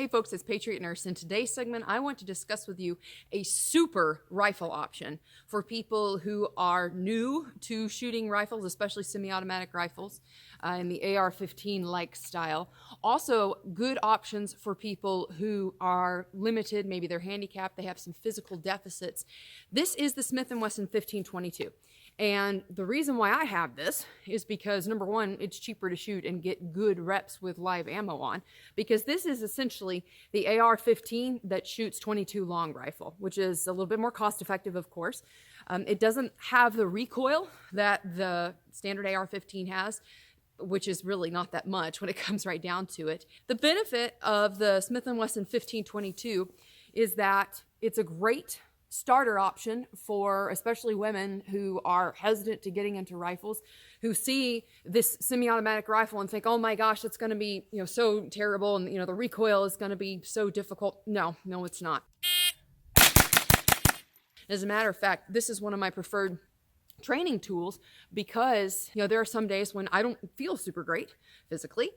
Hey folks, it's Patriot Nurse. In today's segment, I want to discuss with you a super rifle option for people who are new to shooting rifles, especially semi-automatic rifles in the AR-15 like style. Also, good options for people who are limited, maybe they're handicapped, they have some physical deficits. This is the Smith and Wesson 1522. And the reason why I have this is because, number one, it's cheaper to shoot and get good reps with live ammo on, because this is essentially the AR-15 that shoots .22 long rifle, which is a little bit more cost effective, of course. It doesn't have the recoil that the standard AR-15 has, which is really not that much when it comes right down to it. The benefit of the Smith and Wesson 1522 is that it's a great starter option for especially women who are hesitant to getting into rifles, who see this semi-automatic rifle and think, oh my gosh, it's going to be, so terrible, and the recoil is going to be so difficult. No, it's not. As a matter of fact, this is one of my preferred training tools because there are some days when I don't feel super great physically,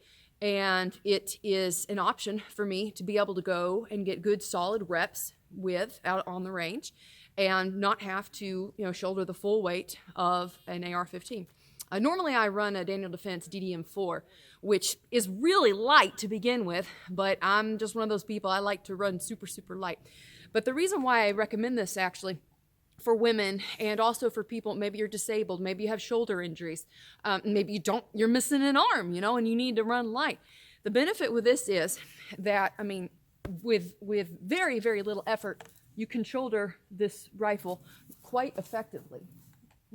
and it is an option for me to be able to go and get good solid reps with out on the range and not have to shoulder the full weight of an AR-15. Normally I run a Daniel Defense DDM4, which is really light to begin with, but I'm just one of those people, I like to run super light. But the reason why I recommend this actually for women, and also for people, maybe you're disabled, maybe you have shoulder injuries, maybe you're missing an arm, and you need to run light. The benefit with this is that, with very little effort, you can shoulder this rifle quite effectively,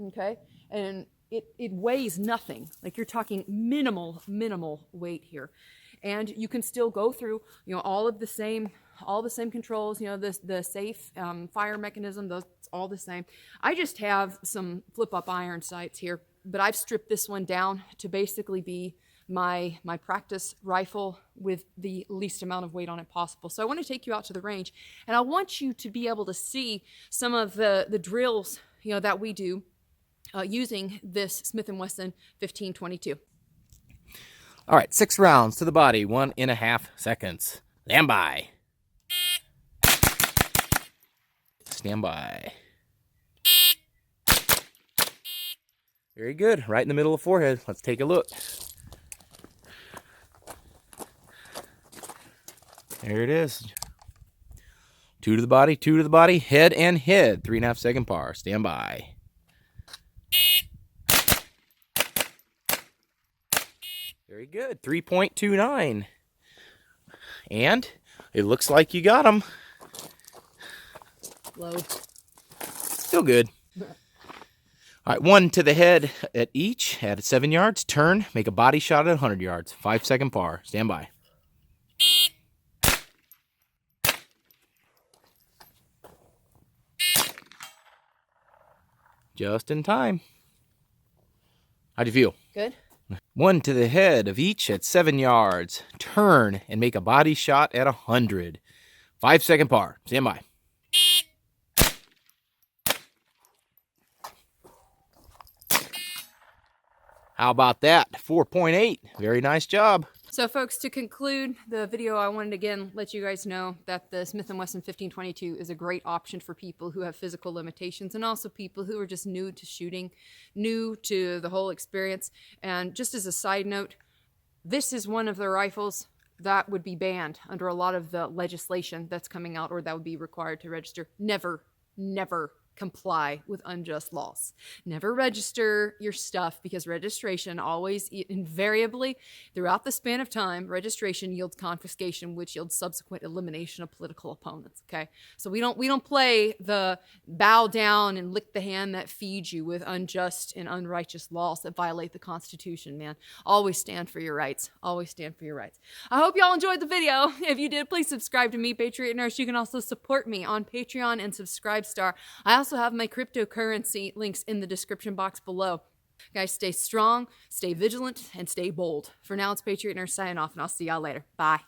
okay? And it weighs nothing. Like, you're talking minimal weight here. And you can still go through, all the same controls, the safe fire mechanism, those all the same. I just have some flip-up iron sights here, but I've stripped this one down to basically be my practice rifle with the least amount of weight on it possible. So I want to take you out to the range, and I want you to be able to see some of the drills that we do using this Smith and Wesson 1522. All right, 6 rounds to the body, 1.5 seconds. Stand by. Stand by. Very good. Right in the middle of the forehead. Let's take a look. There it is. 2 to the body, 2 to the body, head and head. 3.5 second par. Stand by. Very good. 3.29. And it looks like you got them. Low. Still good. All right, 1 to the head at each at 7 yards. Turn, make a body shot at 100 yards. 5 second par. Stand by. Just in time. How'd you feel? Good. 1 to the head of each at 7 yards. Turn and make a body shot at 100. 5 second par. Stand by. How about that? 4.8. Very nice job. So folks, to conclude the video, I wanted to again let you guys know that the Smith & Wesson 1522 is a great option for people who have physical limitations, and also people who are just new to shooting, new to the whole experience. And just as a side note, this is one of the rifles that would be banned under a lot of the legislation that's coming out, or that would be required to register. Never comply with unjust laws. Never register your stuff, because registration always, invariably, throughout the span of time, registration yields confiscation, which yields subsequent elimination of political opponents. Okay, so we don't play the bow down and lick the hand that feeds you with unjust and unrighteous laws that violate the Constitution. Man, always stand for your rights. Always stand for your rights. I hope y'all enjoyed the video. If you did, please subscribe to me, Patriot Nurse. You can also support me on Patreon and Subscribestar. I also have my cryptocurrency links in the description box below. Guys, stay strong, stay vigilant, and stay bold. For now, it's Patriot Nurse signing off, and I'll see y'all later. Bye.